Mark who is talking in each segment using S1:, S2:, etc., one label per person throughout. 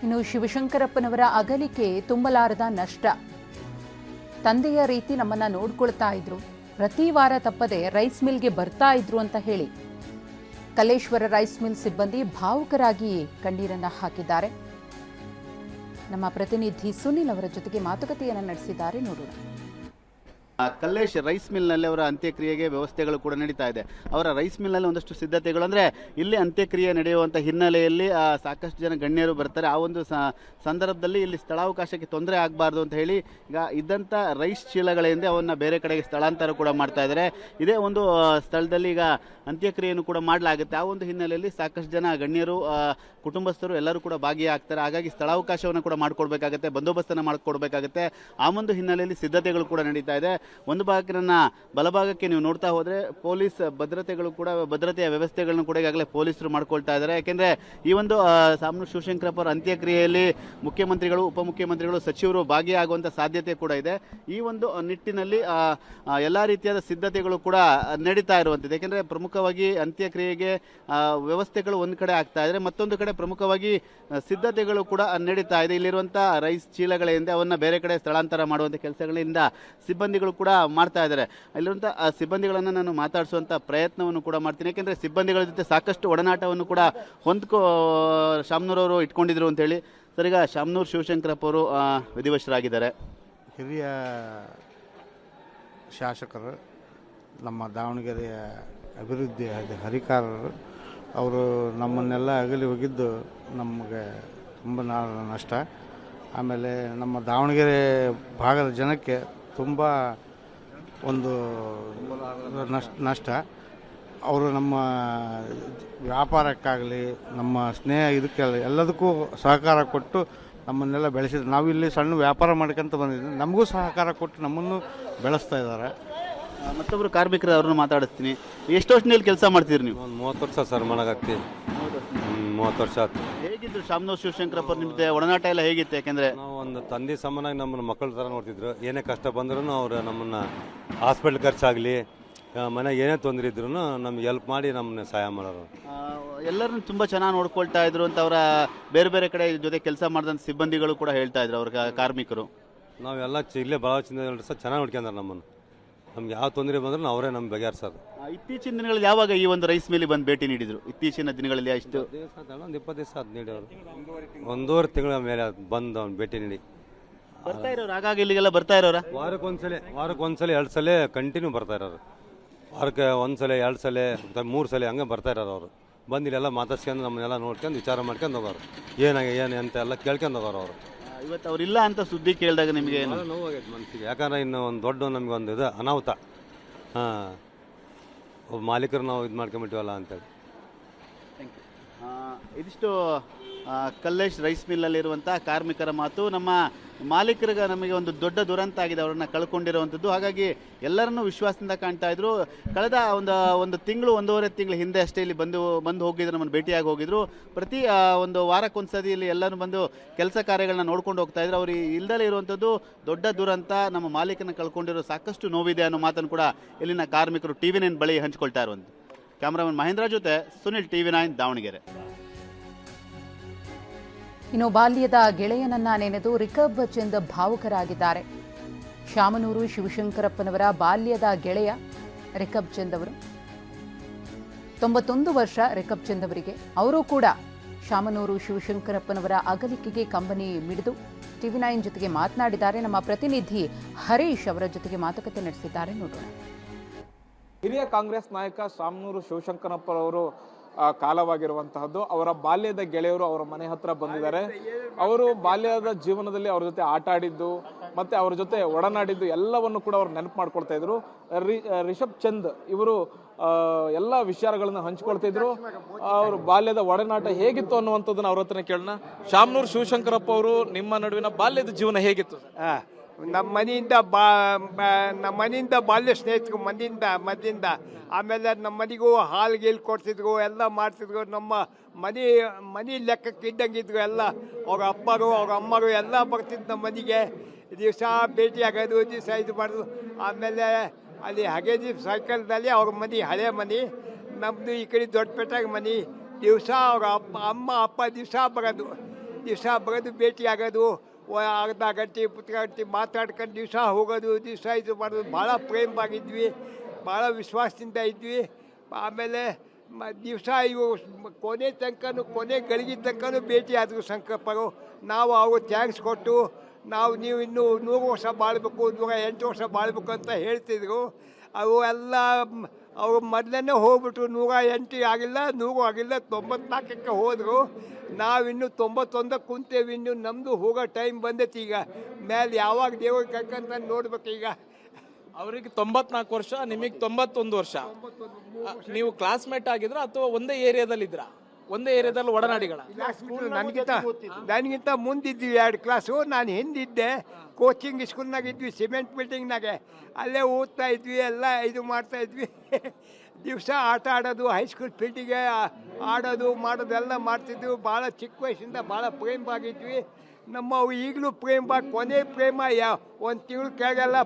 S1: ಇನ್ನು ಶಿವಶಂಕರಪ್ಪನವರ ಅಗಲಿಕೆ ತುಂಬಲಾರದ ನಷ್ಟ. ತಂದೆಯ ರೀತಿ ನಮ್ಮನ್ನ ನೋಡ್ಕೊಳ್ತಾ ಇದ್ರು, ಪ್ರತಿ ವಾರ ತಪ್ಪದೆ ರೈಸ್ ಮಿಲ್ಗೆ ಬರ್ತಾ ಇದ್ರು ಅಂತ ಹೇಳಿ ಕಲ್ಲೇಶ್ವರ ರೈಸ್ ಮಿಲ್ ಸಿಬ್ಬಂದಿ ಭಾವುಕರಾಗಿ ಕಣ್ಣೀರನ್ನ ಹಾಕಿದ್ದಾರೆ. ನಮ್ಮ ಪ್ರತಿನಿಧಿ ಸುನಿಲ್ ಅವರ ಜೊತೆಗೆ ಮಾತುಕತೆಯನ್ನು ನಡೆಸಿದ್ದಾರೆ, ನೋಡೋಣ.
S2: ಕಲ್ಲೇಶ್ ರೈಸ್ ಮಿಲ್ನಲ್ಲಿ ಅವರ ಅಂತ್ಯಕ್ರಿಯೆಗೆ ವ್ಯವಸ್ಥೆಗಳು ಕೂಡ ನಡೀತಾ ಇದೆ. ಅವರ ರೈಸ್ ಮಿಲ್ನಲ್ಲಿ ಒಂದಷ್ಟು ಸಿದ್ಧತೆಗಳು, ಅಂದರೆ ಇಲ್ಲಿ ಅಂತ್ಯಕ್ರಿಯೆ ನಡೆಯುವಂಥ ಹಿನ್ನೆಲೆಯಲ್ಲಿ ಸಾಕಷ್ಟು ಜನ ಗಣ್ಯರು ಬರ್ತಾರೆ. ಆ ಒಂದು ಸಂದರ್ಭದಲ್ಲಿ ಇಲ್ಲಿ ಸ್ಥಳಾವಕಾಶಕ್ಕೆ ತೊಂದರೆ ಆಗಬಾರ್ದು ಅಂತ ಹೇಳಿ ಈಗ ಇದ್ದಂಥ ರೈಸ್ ಚೀಲಗಳಿಂದ ಅವನ್ನು ಬೇರೆ ಕಡೆಗೆ ಸ್ಥಳಾಂತರ ಕೂಡ ಮಾಡ್ತಾ ಇದ್ದಾರೆ. ಇದೇ ಒಂದು ಸ್ಥಳದಲ್ಲಿ ಈಗ ಅಂತ್ಯಕ್ರಿಯೆಯನ್ನು ಕೂಡ ಮಾಡಲಾಗುತ್ತೆ. ಆ ಒಂದು ಹಿನ್ನೆಲೆಯಲ್ಲಿ ಸಾಕಷ್ಟು ಜನ ಗಣ್ಯರು, ಕುಟುಂಬಸ್ಥರು ಎಲ್ಲರೂ ಕೂಡ ಭಾಗಿಯಾಗ್ತಾರೆ. ಹಾಗಾಗಿ ಸ್ಥಳಾವಕಾಶವನ್ನು ಕೂಡ ಮಾಡಿಕೊಡ್ಬೇಕಾಗತ್ತೆ, ಬಂದೋಬಸ್ತನ್ನು ಮಾಡಿಕೊಡ್ಬೇಕಾಗತ್ತೆ. ಆ ಒಂದು ಹಿನ್ನೆಲೆಯಲ್ಲಿ ಸಿದ್ಧತೆಗಳು ಕೂಡ ನಡೀತಾ ಇದೆ. ಒಂದು ಭಾಗಕ್ಕೆ ಬಲಭಾಗಕ್ಕೆ ನೀವು ನೋಡ್ತಾ ಹೋದರೆ ಪೊಲೀಸ್ ಭದ್ರತೆಯ ವ್ಯವಸ್ಥೆಗಳನ್ನು ಕೂಡ ಈಗಾಗಲೇ ಪೊಲೀಸರು ಮಾಡ್ಕೊಳ್ತಾ ಇದ್ದಾರೆ. ಯಾಕೆಂದರೆ ಈ ಒಂದು ಶಾಮನೂರು ಶಿವಶಂಕರಪ್ಪ ಅವರ ಅಂತ್ಯಕ್ರಿಯೆಯಲ್ಲಿ ಮುಖ್ಯಮಂತ್ರಿಗಳು, ಉಪಮುಖ್ಯಮಂತ್ರಿಗಳು, ಸಚಿವರು ಭಾಗಿಯಾಗುವಂಥ ಸಾಧ್ಯತೆ ಕೂಡ ಇದೆ. ಈ ಒಂದು ನಿಟ್ಟಿನಲ್ಲಿ ಎಲ್ಲ ರೀತಿಯಾದ ಸಿದ್ಧತೆಗಳು ಕೂಡ ನಡೀತಾ ಇರುವಂಥದ್ದು. ಯಾಕೆಂದರೆ ಪ್ರಮುಖವಾಗಿ ಅಂತ್ಯಕ್ರಿಯೆಗೆ ವ್ಯವಸ್ಥೆಗಳು ಒಂದು ಕಡೆ ಆಗ್ತಾ ಇದ್ದಾರೆ, ಮತ್ತೊಂದು ಕಡೆ ಪ್ರಮುಖವಾಗಿ ಸಿದ್ಧತೆಗಳು ಕೂಡ ನಡೀತಾ ಇದೆ. ಇಲ್ಲಿರುವಂಥ ರೈಸ್ ಚೀಲಗಳಿಂದ ಅವನ್ನು ಬೇರೆ ಕಡೆ ಸ್ಥಳಾಂತರ ಮಾಡುವಂಥ ಕೆಲಸಗಳಿಂದ ಸಿಬ್ಬಂದಿಗಳು ಕೂಡ ಮಾಡ್ತಾ ಇದ್ದಾರೆ. ಇಲ್ಲಿರುವಂಥ ಸಿಬ್ಬಂದಿಗಳನ್ನು ನಾನು ಮಾತಾಡಿಸುವಂಥ ಪ್ರಯತ್ನವನ್ನು ಕೂಡ ಮಾಡ್ತೀನಿ. ಯಾಕೆಂದರೆ ಸಿಬ್ಬಂದಿಗಳ ಜೊತೆ ಸಾಕಷ್ಟು ಒಡನಾಟವನ್ನು ಕೂಡ ಶಾಮನೂರವರು ಇಟ್ಕೊಂಡಿದ್ರು ಅಂತೇಳಿ. ಸರ್, ಈಗ ಶಾಮನೂರು ಶಿವಶಂಕರಪ್ಪ ಅವರು ವಿಧಿವಶರಾಗಿದ್ದಾರೆ.
S3: ಹಿರಿಯ ಶಾಸಕರು, ನಮ್ಮ ದಾವಣಗೆರೆಯ ಅಭಿವೃದ್ಧಿ ಹರಿಕಾರರು, ಅವರು ನಮ್ಮನ್ನೆಲ್ಲ ಅಗಲಿ ಹೋಗಿದ್ದು ನಮಗೆ ತುಂಬ ನಷ್ಟ. ಆಮೇಲೆ ನಮ್ಮ ದಾವಣಗೆರೆ ಭಾಗದ ಜನಕ್ಕೆ ತುಂಬ ಒಂದು ನಷ್ಟ. ಅವರು ನಮ್ಮ ವ್ಯಾಪಾರಕ್ಕಾಗಲಿ, ನಮ್ಮ ಸ್ನೇಹ ಇದಕ್ಕಾಗಲಿ ಎಲ್ಲದಕ್ಕೂ ಸಹಕಾರ ಕೊಟ್ಟು ನಮ್ಮನ್ನೆಲ್ಲ ಬೆಳೆಸಿದ್ರು. ನಾವು ಇಲ್ಲಿ ಸಣ್ಣ ವ್ಯಾಪಾರ ಮಾಡ್ಕೊಂತ ಬಂದಿದ್ದೀವಿ, ನಮಗೂ ಸಹಕಾರ ಕೊಟ್ಟು ನಮ್ಮನ್ನು ಬೆಳೆಸ್ತಾ ಇದ್ದಾರೆ.
S2: ಮತ್ತೊಬ್ಬರು ಕಾರ್ಮಿಕರು, ಅವ್ರನ್ನ ಮಾತಾಡಿಸ್ತೀನಿ. ಎಷ್ಟು ವರ್ಷದಲ್ಲಿ ಕೆಲಸ ಮಾಡ್ತೀರಿ ನೀವು?
S4: ಒಂದು 30 ವರ್ಷ ಸರ್ ಮಾಡಕತ್ತಿ. 30 ವರ್ಷ ಆಯ್ತು.
S2: ಹೇಗಿದ್ರು ಶಾಮನೂರು ಶಿವಶಂಕರಪ್ಪ ನಿಮ್ಮದೇ ಒಡನಾಟ ಎಲ್ಲ ಹೇಗಿತ್ತು? ಯಾಕೆಂದರೆ
S4: ನಾವು ಒಂದು ತಂದೆ ಸಮಾನಾಗಿ ನಮ್ಮನ್ನು ಮಕ್ಕಳ ಥರ ನೋಡ್ತಿದ್ರು. ಏನೇ ಕಷ್ಟ ಬಂದ್ರೂ ಅವರು ನಮ್ಮನ್ನು ಹಾಸ್ಪಿಟ್ಲ್ ಖರ್ಚಾಗಲಿ, ಮನೆಗೆ ಏನೇ ತೊಂದರೆ ಇದ್ರೂ ನಮ್ಗೆ ಹೆಲ್ಪ್ ಮಾಡಿ ನಮ್ಮನ್ನ ಸಹಾಯ ಮಾಡೋರು.
S2: ಎಲ್ಲರನ್ನು ತುಂಬ ಚೆನ್ನಾಗಿ ನೋಡ್ಕೊಳ್ತಾ ಇದ್ರು ಅಂತ ಅವರ ಬೇರೆ ಬೇರೆ ಕಡೆ ಜೊತೆ ಕೆಲಸ ಮಾಡಿದಂಥ ಸಿಬ್ಬಂದಿಗಳು ಕೂಡ ಹೇಳ್ತಾ ಇದ್ರು, ಅವ್ರ ಕಾರ್ಮಿಕರು.
S4: ನಾವೆಲ್ಲ ಇಲ್ಲೇ ಭಾಳ ಸಹ ಚೆನ್ನಾಗಿ ನೋಡ್ಕೊಂಡ್ರೆ ನಮ್ಮನ್ನು. ನಮ್ಗೆ ಯಾವ ತೊಂದರೆ ಬಂದ್ರೂ ಅವರೇ ನಮ್ಮ ಬಗೆಹರಿಸೋದು.
S2: ಇತ್ತೀಚಿನ ದಿನಗಳಲ್ಲಿ ಯಾವಾಗ ಈ ಒಂದು ರೈಸ್ ಮಿಲ್ ಬಂದು ಭೇಟಿ ನೀಡಿದ್ರು? ಇತ್ತೀಚಿನ ದಿನಗಳಲ್ಲಿ ಎಷ್ಟು?
S4: ಒಂದು 20 ದಿವಸ ಅದು ನೀಡೋರು. 1.5 ತಿಂಗಳ ಮೇಲೆ ಬಂದು ಅವ್ನು ಭೇಟಿ ನೀಡಿ
S2: ಬರ್ತಾ ಇರೋರು. ಹಾಗಾಗಿ ಇಲ್ಲಿಗೆಲ್ಲ ಬರ್ತಾ ಇರೋರ?
S4: ವಾರಕ್ಕೊಂದ್ಸಲ 2 ಸಲ ಕಂಟಿನ್ಯೂ ಬರ್ತಾ ಇರೋರು. ವಾರಕ್ಕೆ 1 ಸಲ 2 ಸಲ 3 ಸಲ ಹಂಗೆ ಬರ್ತಾ ಇರೋರು. ಅವರು ಬಂದು ಇಲ್ಲೆಲ್ಲ ಮಾತಾಡ್ಸ್ಕೊಂಡು ನಮ್ಮನ್ನೆಲ್ಲ ನೋಡ್ಕೊಂಡು ವಿಚಾರ ಮಾಡ್ಕೊಂಡು ಹೋಗೋರು. ಏನು ಅಂತ ಎಲ್ಲ ಕೇಳ್ಕೊಂಡು ಹೋಗೋರು ಅವರು.
S2: ಇವತ್ತು ಅವ್ರಿಲ್ಲ ಅಂತ ಸುದ್ದಿ ಕೇಳಿದಾಗ ನಿಮಗೆ
S4: ನೋವಾಗೈತೆ ಮನಸ್ಸಿಗೆ. ಯಾಕಂದ್ರೆ ಇನ್ನು ಒಂದು ದೊಡ್ಡ ನಮಗೆ ಒಂದು ಇದು ಅನಾಹುತ. ಒಬ್ಬ ಮಾಲೀಕರು ನಾವು ಇದು ಮಾಡ್ಕೊಂಬಿಟ್ಟಿವಲ್ಲ ಅಂತೇಳಿ.
S2: ಇದಿಷ್ಟು ಕಲ್ಲೇಶ್ ರೈಸ್ ಮಿಲ್ಲಲ್ಲಿರುವಂಥ ಕಾರ್ಮಿಕರ ಮಾತು. ನಮ್ಮ ಮಾಲೀಕರಿಗೆ ನಮಗೆ ಒಂದು ದೊಡ್ಡ ದುರಂತ ಆಗಿದೆ, ಅವರನ್ನು ಕಳ್ಕೊಂಡಿರುವಂಥದ್ದು. ಹಾಗಾಗಿ ಎಲ್ಲರನ್ನೂ ವಿಶ್ವಾಸದಿಂದ ಕಾಣ್ತಾ ಇದ್ರು. ಕಳೆದ ಒಂದು ತಿಂಗಳು, 1.5 ತಿಂಗಳ ಹಿಂದೆ ಅಷ್ಟೇ ಇಲ್ಲಿ ಬಂದು ಹೋಗಿದ್ರು, ನಮ್ಮನ್ನು ಭೇಟಿಯಾಗಿ ಹೋಗಿದ್ರು. ಪ್ರತಿ ಒಂದು ವಾರಕ್ಕೊಂದ್ಸತಿ ಇಲ್ಲಿ ಎಲ್ಲರೂ ಬಂದು ಕೆಲಸ ಕಾರ್ಯಗಳನ್ನ ನೋಡ್ಕೊಂಡು ಹೋಗ್ತಾ ಇದ್ರು. ಅವರು ಇಲ್ದಲೇ ಇರುವಂಥದ್ದು ದೊಡ್ಡ ದುರಂತ. ನಮ್ಮ ಮಾಲೀಕನ ಕಳ್ಕೊಂಡಿರೋ ಸಾಕಷ್ಟು ನೋವಿದೆ ಅನ್ನೋ ಮಾತನ್ನು ಕೂಡ ಇಲ್ಲಿನ ಕಾರ್ಮಿಕರು TV9 ಬಳಿ ಹಂಚ್ಕೊಳ್ತಾ ಇರುವಂಥದ್ದು. ಕ್ಯಾಮ್ರಾಮನ್ ಮಹೇಂದ್ರ ಜೊತೆ ಸುನಿಲ್, TV9 ದಾವಣಗೆರೆ.
S1: ಇನ್ನು ಬಾಲ್ಯದ ಗೆಳೆಯನನ್ನ ನೆನೆದು ರಿಕಬ್ ಚಂದ್ ಭಾವುಕರಾಗಿದ್ದಾರೆ. ಶಾಮನೂರು ಶಿವಶಂಕರಪ್ಪನವರ ಬಾಲ್ಯದ ಗೆಳೆಯ ರಿಕಬ್ ಚಂದ್ ಅವರು. 91 ವರ್ಷ ರಿಕಬ್ ಚಂದ್ ಅವರಿಗೆ. ಅವರು ಕೂಡ ಶಾಮನೂರು ಶಿವಶಂಕರಪ್ಪನವರ ಅಗಲಿಕೆಗೆ ಕಂಬನಿ ಮಿಡಿದು TV9 ಜೊತೆಗೆ ಮಾತನಾಡಿದ್ದಾರೆ. ನಮ್ಮ ಪ್ರತಿನಿಧಿ ಹರೀಶ್ ಅವರ ಜೊತೆಗೆ ಮಾತುಕತೆ ನಡೆಸಿದ್ದಾರೆ, ನೋಡೋಣ.
S5: ಹಿರಿಯ ಕಾಂಗ್ರೆಸ್ ನಾಯಕ ಶಾಮನೂರು ಶಿವಶಂಕರಪ್ಪರವರು ಕಾಲವಾಗಿರುವಂತಹದ್ದು. ಅವರ ಬಾಲ್ಯದ ಗೆಳೆಯರು ಅವರ ಮನೆ ಹತ್ರ ಬಂದಿದ್ದಾರೆ. ಅವರು ಬಾಲ್ಯದ ಜೀವನದಲ್ಲಿ ಅವ್ರ ಜೊತೆ ಆಟ ಆಡಿದ್ದು ಮತ್ತೆ ಅವ್ರ ಜೊತೆ ಒಡನಾಡಿದ್ದು ಎಲ್ಲವನ್ನು ಕೂಡ ಅವ್ರು ನೆನಪು ಮಾಡ್ಕೊಳ್ತಾ ಇದ್ರು. ರಿಷಬ್ ಚಂದ್ ಇವರು ಎಲ್ಲ ವಿಚಾರಗಳನ್ನು ಹಂಚ್ಕೊಳ್ತಾ ಇದ್ರು. ಅವ್ರ ಬಾಲ್ಯದ ಒಡನಾಟ ಹೇಗಿತ್ತು ಅನ್ನುವಂಥದ್ದನ್ನ ಅವ್ರ ಹತ್ರನೇ ಕೇಳೋಣ. ಶಾಮನೂರು ಶಿವಶಂಕರಪ್ಪ ಅವರು, ನಿಮ್ಮ ನಡುವಿನ ಬಾಲ್ಯದ ಜೀವನ ಹೇಗಿತ್ತು?
S6: ನಮ್ಮ ಮನೆಯಿಂದ ಬಾಲ್ಯ ಸ್ನೇಹಿತರು ಮನೆಯಿಂದ ಆಮೇಲೆ ನಮ್ಮ ಮನೆಗೂ ಹಾಲು ಗೀಲ್ ಕೊಡ್ತಿದ್ರು, ಎಲ್ಲ ಮಾಡ್ತಿದ್ರು. ನಮ್ಮ ಮನೆ ಲೆಕ್ಕಕ್ಕೆ ಇದ್ದಂಗಿದ್ರು ಎಲ್ಲ. ಅವ್ರ ಅಪ್ಪರು ಅವ್ರ ಅಮ್ಮರು ಎಲ್ಲ ಬರ್ತಿದ್ರು ನಮ್ಮ ಮನೆಗೆ. ದಿವಸ ಭೇಟಿ ಆಗೋದು, ದಿವಸ ಇದು ಮಾಡೋದು. ಆಮೇಲೆ ಅಲ್ಲಿ ಹಗೇಜಿ ಸರ್ಕಲ್ನಲ್ಲಿ ಅವ್ರ ಮನೆ, ಹಳೆ ಮನೆ. ನಮ್ಮದು ಈ ಕಡೆ ದೊಡ್ಡಪೇಟೆಗೆ ಮನೆ. ದಿವಸ ಅವ್ರ ಅಮ್ಮ ಅಪ್ಪ ದಿವಸ ಬರೋದು. ದಿವಸ ಬರೋದು ಭೇಟಿ ಆಗೋದು, ಅರ್ಧ ಗಂಟೆ ಪುಸ್ತಕ ಗಂಟೆ ಮಾತಾಡ್ಕೊಂಡು ದಿವಸ ಹೋಗೋದು, ದಿವಸ ಇದು ಮಾಡೋದು. ಭಾಳ ಪ್ರೇಮವಾಗಿದ್ವಿ, ಭಾಳ ವಿಶ್ವಾಸದಿಂದ ಇದ್ವಿ. ಆಮೇಲೆ ದಿವಸ ಇವು ಕೊನೆ ತನಕನೂ, ಕೊನೆ ಗಳಿಗೆ ತನಕನೂ ಭೇಟಿ ಆದರು ಸಂಕಲ್ಪರು. ನಾವು ಅವ್ರು ಥ್ಯಾಂಕ್ಸ್ ಕೊಟ್ಟು, ನೀವು ಇನ್ನೂ 100 ವರ್ಷ ಬಾಳಬೇಕು, 108 ವರ್ಷ ಬಾಳಬೇಕು ಅಂತ ಹೇಳ್ತಿದ್ರು. ಅವು ಎಲ್ಲ ಅವರು ಮೊದಲೇ ಹೋಗ್ಬಿಟ್ರು. 108 ಆಗಿಲ್ಲ, 100 ಆಗಿಲ್ಲ, 94ಕ್ಕೆ ಹೋದರು. ನಾವಿನ್ನೂ 91 ಕುಂತೇವೆ. ಇನ್ನು ನಮ್ಮದು ಹೋಗೋ ಟೈಮ್ ಬಂದೈತಿ. ಈಗ ಮೇಲೆ ಯಾವಾಗ ದೇವ್ರ ಕರ್ಕಂತ ನೋಡ್ಬೇಕು. ಈಗ
S5: ಅವ್ರಿಗೆ 94 ವರ್ಷ, ನಿಮಗೆ 91 ವರ್ಷ. ನೀವು ಕ್ಲಾಸ್ಮೇಟ್ ಆಗಿದ್ರ ಅಥವಾ ಒಂದೇ ಏರಿಯಾದಲ್ಲಿ ಇದ್ರ? ಒಂದೇ ಏರಿಯಾದಲ್ಲಿ ಒಡನಾಡಿಗಳ?
S6: ನನಗಿಂತ ಮುಂದಿದ್ವಿ 2 ಕ್ಲಾಸು. ನಾನು ಹಿಂದಿದ್ದೆ, ಕೋಚಿಂಗ್ ಸ್ಕೂಲ್ನಾಗ ಇದ್ವಿ, ಸಿಮೆಂಟ್ ಬಿಲ್ಡಿಂಗ್ನಾಗೆ. ಅಲ್ಲೇ ಓದ್ತಾ ಇದ್ವಿ, ಎಲ್ಲ ಇದು ಮಾಡ್ತಾ ಇದ್ವಿ. ದಿವಸ ಆಟ ಆಡೋದು, ಹೈಸ್ಕೂಲ್ ಫೀಲ್ಡಿಗೆ ಆಡೋದು ಮಾಡೋದೆಲ್ಲ ಮಾಡ್ತಿದ್ವಿ. ಭಾಳ ಚಿಕ್ಕ ವಯಸ್ಸಿಂದ ಭಾಳ ಪ್ರೇಮವಾಗಿದ್ವಿ. ನಮ್ಮವು ಈಗಲೂ ಪ್ರೇಮವಾಗಿ, ಕೊನೆ ಪ್ರೇಮ ಒಂದು ತಿಂಗಳು ಕೆಳಗೆಲ್ಲ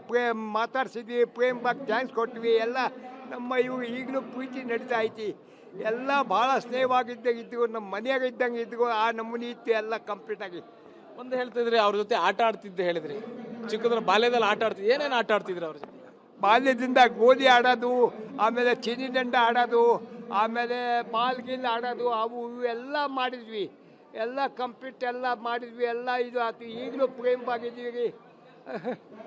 S6: ಮಾತಾಡ್ಸಿದ್ವಿ, ಪ್ರೇಮವಾಗಿ ಥ್ಯಾಂಕ್ಸ್ ಕೊಟ್ವಿ. ಎಲ್ಲ ನಮ್ಮ ಇವು ಈಗಲೂ ಪ್ರೀತಿ ನಡೀತಾ ಐತಿ. ಎಲ್ಲ ಭಾಳ ಸ್ನೇಹವಾಗಿದ್ದಂಗೆ ಇದ್ದರು, ನಮ್ಮ ಮನೆಯಾಗ ಇದ್ದಂಗೆ ಇದ್ದರು. ಆ ನಮೂನಿ ಇತ್ತು ಎಲ್ಲ ಕಂಪ್ಲೀಟ್ ಆಗಿ.
S5: ಒಂದು ಹೇಳ್ತಿದ್ರಿ ಅವ್ರ ಜೊತೆ ಆಟ ಆಡ್ತಿದ್ದೆ ಹೇಳಿದ್ರಿ, ಚಿಕ್ಕದ್ರ ಬಾಲ್ಯದಲ್ಲಿ ಆಟ ಆಡ್ತಿದ್ದೆ. ಏನೇನು ಆಟ ಆಡ್ತಿದ್ರಿ ಅವ್ರ ಜೊತೆ?
S6: ಬಾಲ್ಯದಿಂದ ಗೋಲಿ ಆಡೋದು, ಆಮೇಲೆ ಚಿನ್ನಿದಂಡ ಆಡೋದು, ಆಮೇಲೆ ಬಾಲ್ ಗಿಲ್ ಆಡೋದು, ಅವು ಇವು ಎಲ್ಲ ಮಾಡಿದ್ವಿ. ಎಲ್ಲ ಕಂಪ್ಲೀಟ್ ಎಲ್ಲ ಮಾಡಿದ್ವಿ. ಎಲ್ಲ ಇದು ಆಯ್ತು. ಈಗಲೂ ಪ್ರೇಮವಾಗಿದ್ದೀವಿ.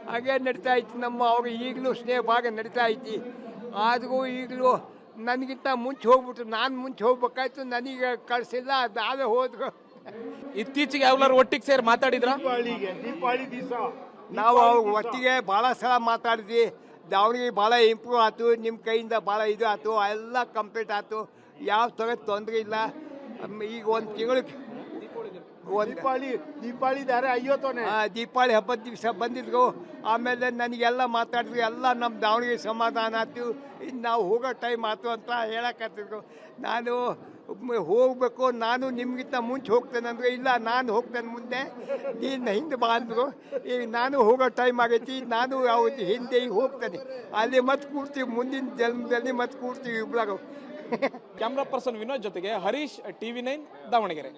S6: ಹಾಗೆ ನಡೀತಾ ಐತಿ ನಮ್ಮ ಅವ್ರು. ಈಗಲೂ ಸ್ನೇಹವಾಗಿ ನಡೀತಾ ಐತಿ. ಆದರೂ ಈಗಲೂ ನನಗಿಂತ ಮುಂಚೆ ಹೋಗ್ಬಿಟ್ರು. ನಾನು ಮುಂಚೆ ಹೋಗ್ಬೇಕಾಯ್ತು, ನನಗೆ ಕಳಿಸಿಲ್ಲ, ಅದಾವೆ ಹೋದ್ರು.
S5: ಇತ್ತೀಚೆಗೆ ಯಾವ್ಲಾರು ಒಟ್ಟಿಗೆ ಸೇರಿ ಮಾತಾಡಿದ್ರ?
S6: ದೀಪಾವಳಿ ದಿವಸ ನಾವು ಒಟ್ಟಿಗೆ ಭಾಳ ಸಲ ಮಾತಾಡಿದ್ವಿ. ದಾವಣಗೆರೆ ಭಾಳ ಇಂಪ್ರೂವ್ ಆಯ್ತು. ನಿಮ್ಮ ಕೈಯಿಂದ ಭಾಳ ಇದು ಆಯ್ತು. ಎಲ್ಲ ಕಂಪ್ಲೀಟ್ ಆಯ್ತು. ಯಾವ ಥರ ತೊಂದರೆ ಇಲ್ಲ. ಈಗ ಒಂದು ತಿಂಗಳು
S3: ದೀಪಾವಳಿ ದಾರೆ 50
S6: ದೀಪಾವಳಿ ಹಬ್ಬದ ದಿವಸ ಬಂದಿದ್ರು. ಆಮೇಲೆ ನನಗೆಲ್ಲ ಮಾತಾಡಿದ್ರು. ಎಲ್ಲ ನಮ್ಮ ದಾವಣಗೆರೆ ಸಮಾಧಾನ ಆಯ್ತು. ಇನ್ನು ನಾವು ಹೋಗೋ ಟೈಮ್ ಆಯ್ತು ಅಂತ ಹೇಳಕತ್ತಿದ್ರು. ನಾನು ಹೋಗಬೇಕು, ನಾನು ನಿಮಗಿಂತ ಮುಂಚೆ ಹೋಗ್ತೇನೆ ಅಂದರೆ, ಇಲ್ಲ ನಾನು ಹೋಗ್ತೇನೆ ಮುಂದೆ, ನೀನು ಹಿಂದೆ ಬಾ ಅಂದರು. ಈಗ ನಾನು ಹೋಗೋ ಟೈಮ್ ಆಗೈತಿ. ನಾನು ಯಾವುದು ಹಿಂದೆ ಈಗ ಹೋಗ್ತೇನೆ. ಅಲ್ಲಿ ಮತ್ತೆ ಕೂಡ್ತೀವಿ, ಮುಂದಿನ ಜನ್ಮದಲ್ಲಿ ಮತ್ತೆ ಕೂಡ್ತೀವಿ ಇಬ್ಬರು.
S5: ಕ್ಯಾಮ್ರಾ ಪರ್ಸನ್ ವಿನೋದ್ ಜೊತೆಗೆ ಹರೀಶ್, TV9 ದಾವಣಗೆರೆ.